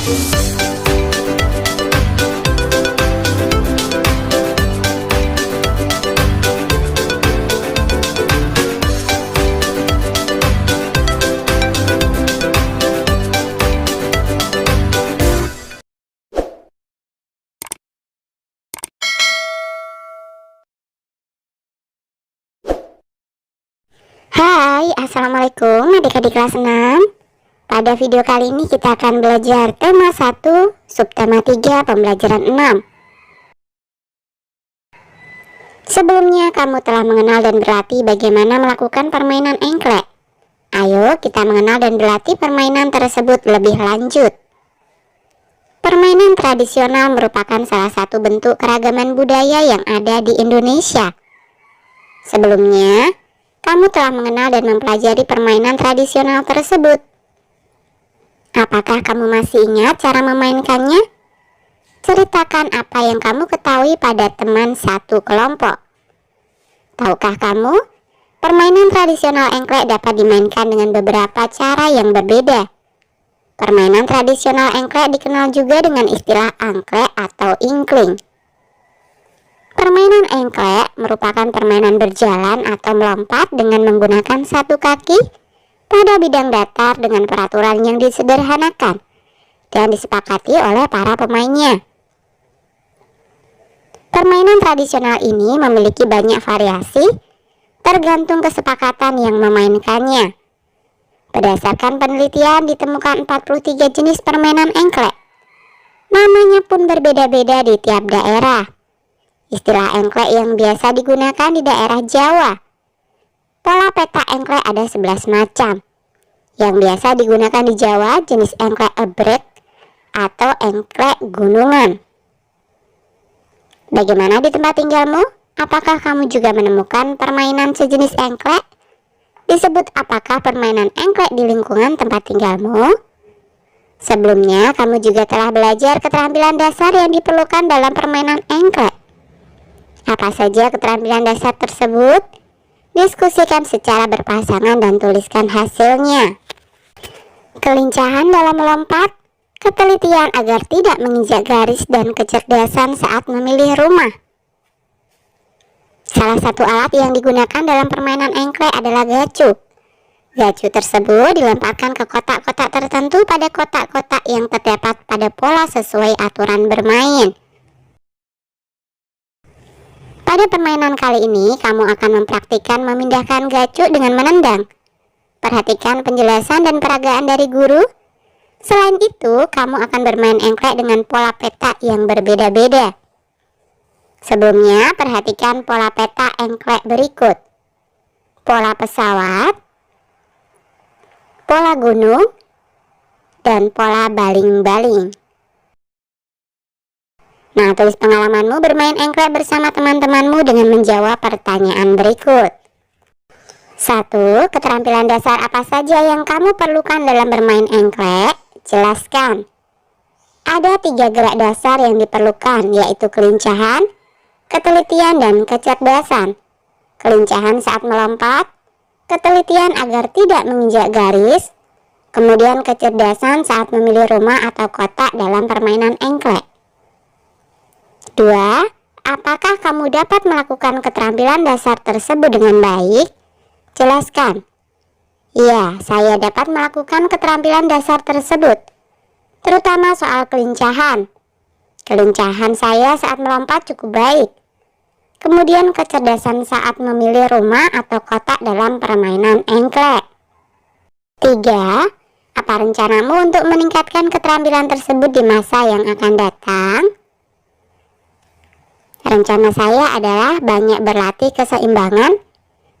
Hai, assalamualaikum adik-adik kelas 6. Pada video kali ini kita akan belajar tema 1, subtema 3, pembelajaran 6. Sebelumnya kamu telah mengenal dan berlatih bagaimana melakukan permainan engklek. Ayo kita mengenal dan berlatih permainan tersebut lebih lanjut. Permainan tradisional merupakan salah satu bentuk keragaman budaya yang ada di Indonesia. Sebelumnya, kamu telah mengenal dan mempelajari permainan tradisional tersebut. Apakah kamu masih ingat cara memainkannya? Ceritakan apa yang kamu ketahui pada teman satu kelompok. Tahukah kamu, permainan tradisional engklek dapat dimainkan dengan beberapa cara yang berbeda. Permainan tradisional engklek dikenal juga dengan istilah angklek atau ingkling. Permainan engklek merupakan permainan berjalan atau melompat dengan menggunakan satu kaki pada bidang datar dengan peraturan yang disederhanakan dan disepakati oleh para pemainnya. Permainan tradisional ini memiliki banyak variasi tergantung kesepakatan yang memainkannya. Berdasarkan penelitian ditemukan 43 jenis permainan engklek. Namanya pun berbeda-beda di tiap daerah. Istilah engklek yang biasa digunakan di daerah Jawa. Pola peta engklek ada 11 macam. Yang biasa digunakan di Jawa jenis engklek ebrek atau engklek gunungan. Bagaimana di tempat tinggalmu? Apakah kamu juga menemukan permainan sejenis engklek? Disebut apakah permainan engklek di lingkungan tempat tinggalmu? Sebelumnya, kamu juga telah belajar keterampilan dasar yang diperlukan dalam permainan engklek. Apa saja keterampilan dasar tersebut? Diskusikan secara berpasangan dan tuliskan hasilnya. Kelincahan dalam melompat, ketelitian agar tidak menginjak garis, dan kecerdasan saat memilih rumah. Salah satu alat yang digunakan dalam permainan engklek adalah gacu. Gacu tersebut dilemparkan ke kotak-kotak tertentu pada kotak-kotak yang terdapat pada pola sesuai aturan bermain. Pada permainan kali ini, kamu akan mempraktikkan memindahkan gacu dengan menendang. Perhatikan penjelasan dan peragaan dari guru. Selain itu, kamu akan bermain engklek dengan pola peta yang berbeda-beda. Sebelumnya, perhatikan pola peta engklek berikut. Pola pesawat, pola gunung, dan pola baling-baling. Nah, tulis pengalamanmu bermain engklek bersama teman-temanmu dengan menjawab pertanyaan berikut. 1. Keterampilan dasar apa saja yang kamu perlukan dalam bermain engklek? Jelaskan. Ada 3 gerak dasar yang diperlukan, yaitu kelincahan, ketelitian, dan kecerdasan. Kelincahan saat melompat, ketelitian agar tidak menginjak garis, kemudian kecerdasan saat memilih rumah atau kotak dalam permainan engklek. 2. Apakah kamu dapat melakukan keterampilan dasar tersebut dengan baik? Jelaskan. Ya, saya dapat melakukan keterampilan dasar tersebut, terutama soal kelincahan. Kelincahan saya saat melompat cukup baik. Kemudian kecerdasan saat memilih rumah atau kotak dalam permainan engklek. 3. Apa rencanamu untuk meningkatkan keterampilan tersebut di masa yang akan datang? Rencana saya adalah banyak berlatih keseimbangan,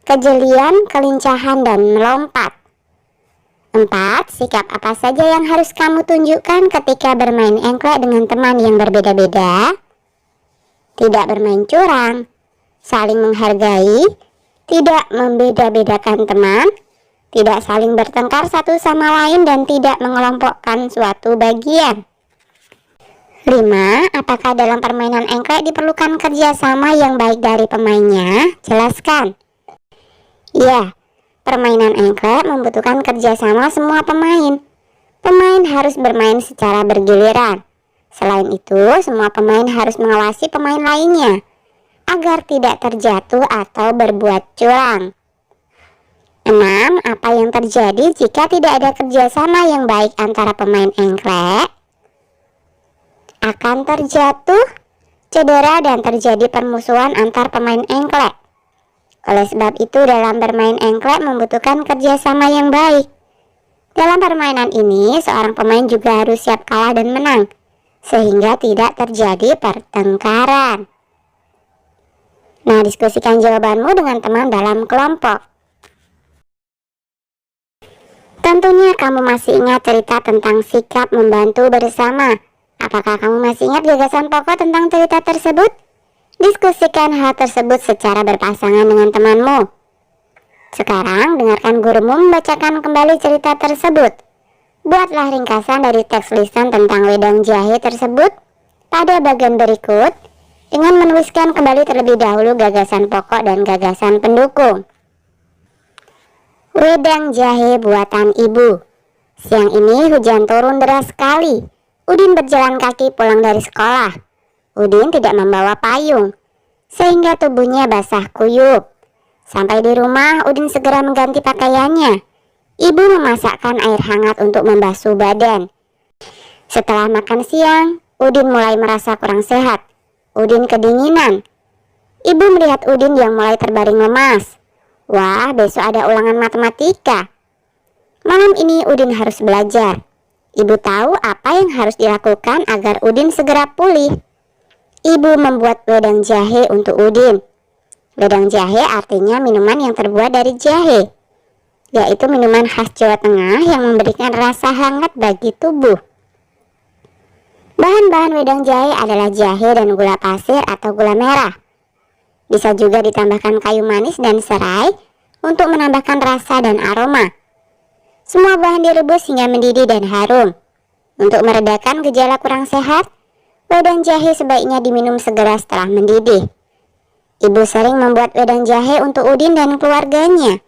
kejelian, kelincahan, dan melompat. 4. Sikap apa saja yang harus kamu tunjukkan ketika bermain engklek dengan teman yang berbeda-beda? Tidak bermain curang, saling menghargai, tidak membeda-bedakan teman, tidak saling bertengkar satu sama lain, dan tidak mengelompokkan suatu bagian. 5. Apakah dalam permainan engklek diperlukan kerjasama yang baik dari pemainnya? Jelaskan. Ya, permainan engklek membutuhkan kerjasama semua pemain. Pemain harus bermain secara bergiliran. Selain itu, semua pemain harus mengawasi pemain lainnya agar tidak terjatuh atau berbuat curang. 6. Apa yang terjadi jika tidak ada kerjasama yang baik antara pemain engklek? Akan terjatuh, cedera, dan terjadi permusuhan antar pemain engklek. Oleh sebab itu, dalam bermain engklek membutuhkan kerjasama yang baik. Dalam permainan ini, seorang pemain juga harus siap kalah dan menang, sehingga tidak terjadi pertengkaran. Nah, diskusikan jawabanmu dengan teman dalam kelompok. Tentunya kamu masih ingat cerita tentang sikap membantu bersama. Apakah kamu masih ingat gagasan pokok tentang cerita tersebut? Diskusikan hal tersebut secara berpasangan dengan temanmu. Sekarang, dengarkan gurumu membacakan kembali cerita tersebut. Buatlah ringkasan dari teks lisan tentang wedang jahe tersebut pada bagian berikut dengan menuliskan kembali terlebih dahulu gagasan pokok dan gagasan pendukung. Wedang jahe buatan ibu. Siang ini hujan turun deras sekali. Udin berjalan kaki pulang dari sekolah. Udin tidak membawa payung, sehingga tubuhnya basah kuyup. Sampai di rumah, Udin segera mengganti pakaiannya. Ibu memasakkan air hangat untuk membasuh badan. Setelah makan siang, Udin mulai merasa kurang sehat. Udin kedinginan. Ibu melihat Udin yang mulai terbaring lemas. Wah, besok ada ulangan matematika. Malam ini Udin harus belajar. Ibu tahu apa yang harus dilakukan agar Udin segera pulih. Ibu membuat wedang jahe untuk Udin. Wedang jahe artinya minuman yang terbuat dari jahe, yaitu minuman khas Jawa Tengah yang memberikan rasa hangat bagi tubuh. Bahan-bahan wedang jahe adalah jahe dan gula pasir atau gula merah. Bisa juga ditambahkan kayu manis dan serai untuk menambahkan rasa dan aroma. Semua bahan direbus hingga mendidih dan harum. Untuk meredakan gejala kurang sehat, wedang jahe sebaiknya diminum segera setelah mendidih. Ibu sering membuat wedang jahe untuk Udin dan keluarganya.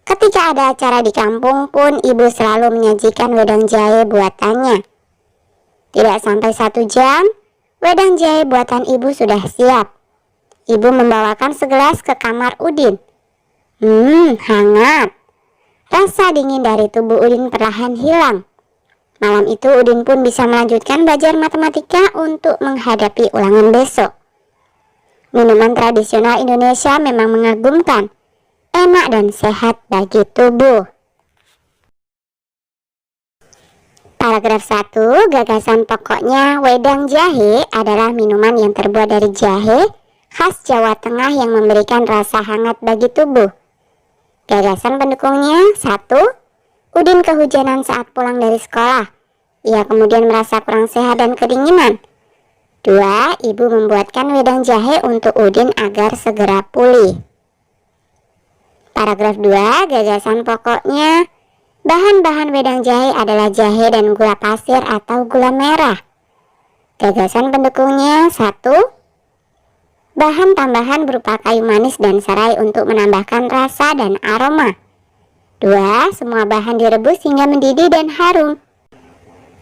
Ketika ada acara di kampung pun, ibu selalu menyajikan wedang jahe buatannya. Tidak sampai 1 jam, wedang jahe buatan ibu sudah siap. Ibu membawakan segelas ke kamar Udin. Hangat. Rasa dingin dari tubuh Udin perlahan hilang. Malam itu Udin pun bisa melanjutkan belajar matematika untuk menghadapi ulangan besok. Minuman tradisional Indonesia memang mengagumkan, enak dan sehat bagi tubuh. Paragraf 1, gagasan pokoknya wedang jahe adalah minuman yang terbuat dari jahe khas Jawa Tengah yang memberikan rasa hangat bagi tubuh. Gagasan pendukungnya: 1. Udin kehujanan saat pulang dari sekolah. Ia kemudian merasa kurang sehat dan kedinginan. 2. Ibu membuatkan wedang jahe untuk Udin agar segera pulih. Paragraf 2, gagasan pokoknya: bahan-bahan wedang jahe adalah jahe dan gula pasir atau gula merah. Gagasan pendukungnya: 1. Bahan tambahan berupa kayu manis dan serai untuk menambahkan rasa dan aroma. 2. Semua bahan direbus hingga mendidih dan harum.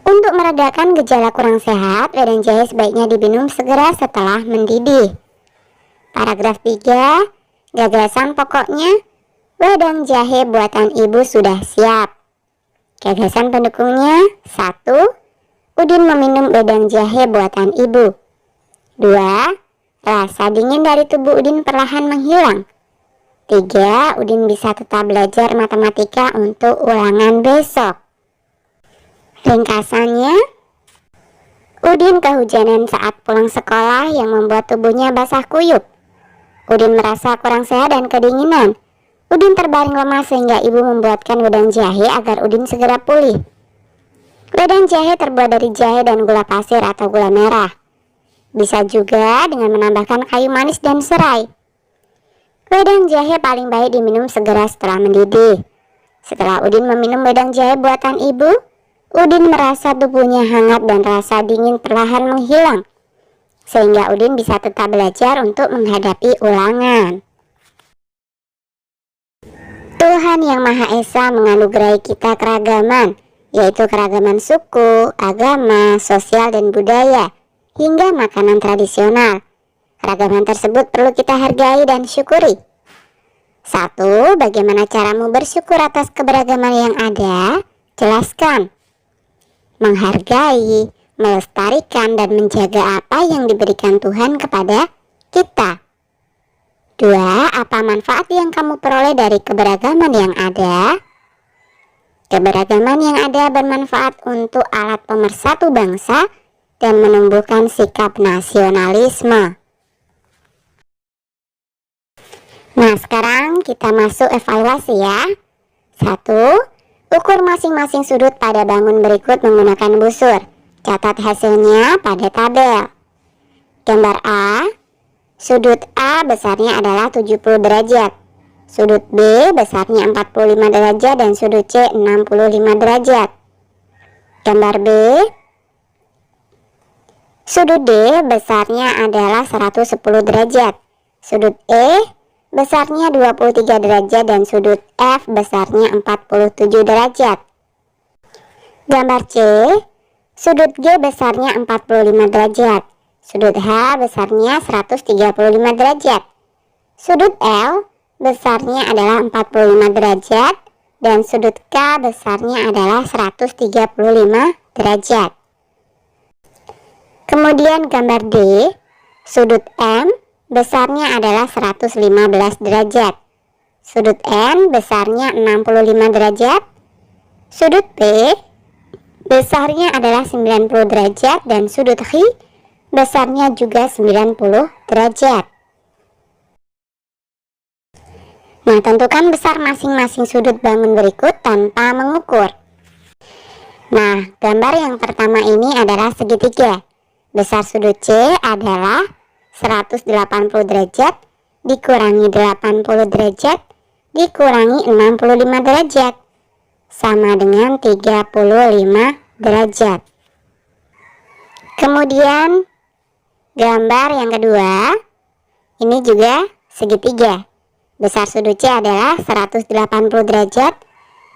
Untuk meredakan gejala kurang sehat, wedang jahe sebaiknya diminum segera setelah mendidih. Paragraf 3, gagasan pokoknya: wedang jahe buatan ibu sudah siap. Gagasan pendukungnya: 1. Udin meminum wedang jahe buatan ibu. 2. Rasa dingin dari tubuh Udin perlahan menghilang. 3. Udin bisa tetap belajar matematika untuk ulangan besok. Ringkasannya: Udin kehujanan saat pulang sekolah yang membuat tubuhnya basah kuyup. Udin merasa kurang sehat dan kedinginan. Udin terbaring lemas sehingga ibu membuatkan wedang jahe agar Udin segera pulih. Wedang jahe terbuat dari jahe dan gula pasir atau gula merah. Bisa juga dengan menambahkan kayu manis dan serai. Wedang jahe paling baik diminum segera setelah mendidih. Setelah Udin meminum wedang jahe buatan ibu, Udin merasa tubuhnya hangat dan rasa dingin perlahan menghilang, sehingga Udin bisa tetap belajar untuk menghadapi ulangan. Tuhan Yang Maha Esa menganugerahi kita keragaman, yaitu keragaman suku, agama, sosial, dan budaya, hingga makanan tradisional. Keragaman tersebut perlu kita hargai dan syukuri. 1. Bagaimana caramu bersyukur atas keberagaman yang ada? Jelaskan. Menghargai, melestarikan, dan menjaga apa yang diberikan Tuhan kepada kita. 2. Apa manfaat yang kamu peroleh dari keberagaman yang ada? Keberagaman yang ada bermanfaat untuk alat pemersatu bangsa dan menumbuhkan sikap nasionalisme. Nah, sekarang kita masuk evaluasi ya. 1. Ukur masing-masing sudut pada bangun berikut menggunakan busur. Catat hasilnya pada tabel. Gambar A. Sudut A besarnya adalah 70 derajat. Sudut B besarnya 45 derajat dan sudut C 65 derajat. Gambar B. Sudut D besarnya adalah 110 derajat. Sudut E besarnya 23 derajat dan sudut F besarnya 47 derajat. Gambar C. Sudut G besarnya 45 derajat. Sudut H besarnya 135 derajat. Sudut L besarnya adalah 45 derajat dan sudut K besarnya adalah 135 derajat. Kemudian gambar D, sudut M besarnya adalah 115 derajat. Sudut N besarnya 65 derajat. Sudut P besarnya adalah 90 derajat dan sudut H besarnya juga 90 derajat. Nah, tentukan besar masing-masing sudut bangun berikut tanpa mengukur. Nah, gambar yang pertama ini adalah segitiga. Besar sudut C adalah 180 derajat dikurangi 80 derajat dikurangi 65 derajat sama dengan 35 derajat. Kemudian gambar yang kedua ini juga segitiga. Besar sudut C adalah 180 derajat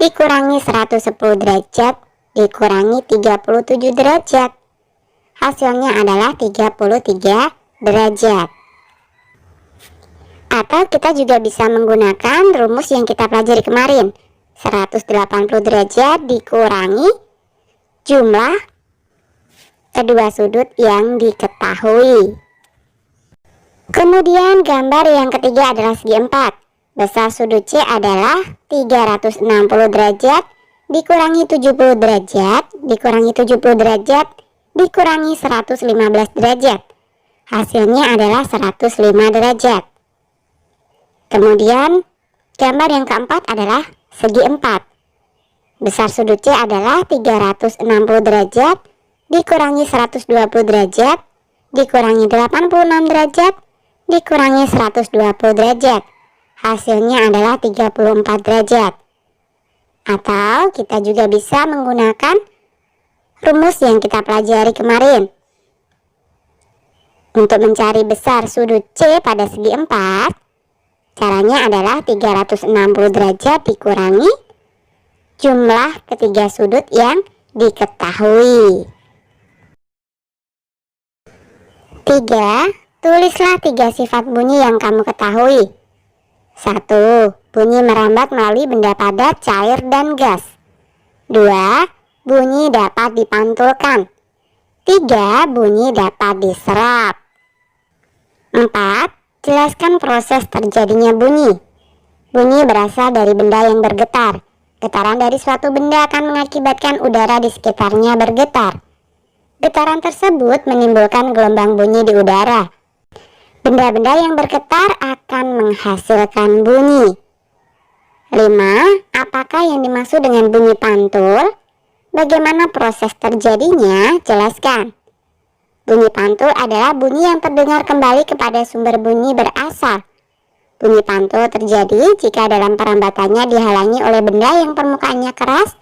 dikurangi 110 derajat dikurangi 37 derajat. Hasilnya adalah 33 derajat. Atau kita juga bisa menggunakan rumus yang kita pelajari kemarin. 180 derajat dikurangi jumlah kedua sudut yang diketahui. Kemudian gambar yang ketiga adalah segi 4. Besar sudut C adalah 360 derajat dikurangi 70 derajat dikurangi 70 derajat dikurangi 115 derajat. Hasilnya adalah 105 derajat. Kemudian gambar yang keempat adalah segi 4. Besar sudut C adalah 360 derajat dikurangi 120 derajat dikurangi 86 derajat dikurangi 120 derajat. Hasilnya adalah 34 derajat. Atau kita juga bisa menggunakan rumus yang kita pelajari kemarin. Untuk mencari besar sudut C pada segi 4, caranya adalah 360 derajat dikurangi jumlah ketiga sudut yang diketahui. 3. Tulislah 3 sifat bunyi yang kamu ketahui. 1. Bunyi merambat melalui benda padat, cair, dan gas. 2. Bunyi dapat dipantulkan. 3. Bunyi dapat diserap. 4. Jelaskan proses terjadinya bunyi. Bunyi berasal dari benda yang bergetar. Getaran dari suatu benda akan mengakibatkan udara di sekitarnya bergetar. Getaran tersebut menimbulkan gelombang bunyi di udara. Benda-benda yang bergetar akan menghasilkan bunyi. 5. Apakah yang dimaksud dengan bunyi pantul? Bagaimana proses terjadinya? Jelaskan. Bunyi pantul adalah bunyi yang terdengar kembali kepada sumber bunyi berasal. Bunyi pantul terjadi jika dalam perambatannya dihalangi oleh benda yang permukaannya keras,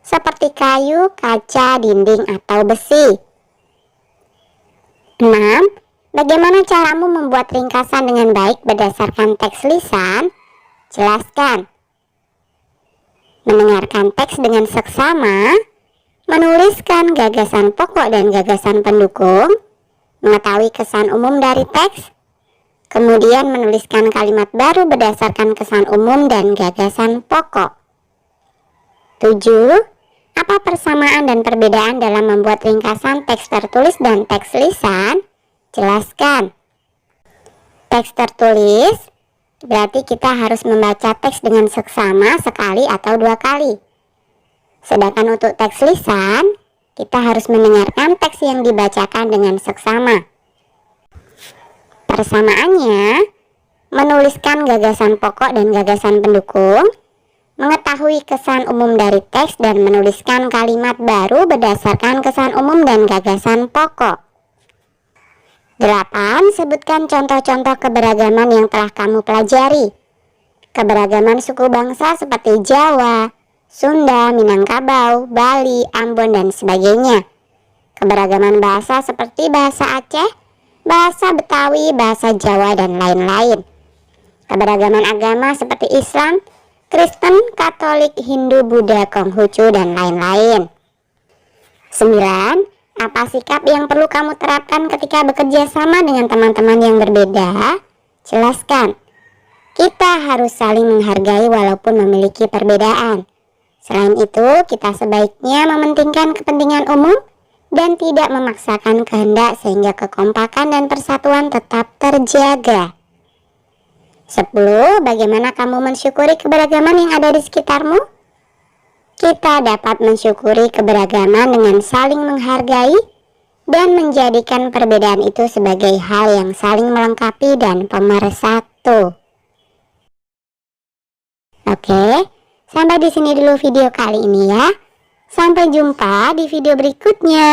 seperti kayu, kaca, dinding, atau besi. 6. Bagaimana caramu membuat ringkasan dengan baik berdasarkan teks lisan? Jelaskan. Mendengarkan teks dengan seksama, menuliskan gagasan pokok dan gagasan pendukung, mengetahui kesan umum dari teks, kemudian menuliskan kalimat baru berdasarkan kesan umum dan gagasan pokok. 7. Apa persamaan dan perbedaan dalam membuat ringkasan teks tertulis dan teks lisan? Jelaskan. Teks tertulis berarti kita harus membaca teks dengan seksama sekali atau 2 kali. Sedangkan untuk teks lisan, kita harus mendengarkan teks yang dibacakan dengan seksama. Persamaannya, menuliskan gagasan pokok dan gagasan pendukung, mengetahui kesan umum dari teks dan menuliskan kalimat baru berdasarkan kesan umum dan gagasan pokok. 8. Sebutkan contoh-contoh keberagaman yang telah kamu pelajari. Keberagaman suku bangsa seperti Jawa, Sunda, Minangkabau, Bali, Ambon, dan sebagainya. Keberagaman bahasa seperti bahasa Aceh, bahasa Betawi, bahasa Jawa, dan lain-lain. Keberagaman agama seperti Islam, Kristen, Katolik, Hindu, Buddha, Konghucu, dan lain-lain. 9. Apa sikap yang perlu kamu terapkan ketika bekerja sama dengan teman-teman yang berbeda? Jelaskan. Kita harus saling menghargai walaupun memiliki perbedaan. Selain itu, kita sebaiknya mementingkan kepentingan umum dan tidak memaksakan kehendak sehingga kekompakan dan persatuan tetap terjaga. 10. Bagaimana kamu mensyukuri keberagaman yang ada di sekitarmu? Kita dapat mensyukuri keberagaman dengan saling menghargai dan menjadikan perbedaan itu sebagai hal yang saling melengkapi dan pemersatu. Oke, sampai di sini dulu video kali ini ya. Sampai jumpa di video berikutnya.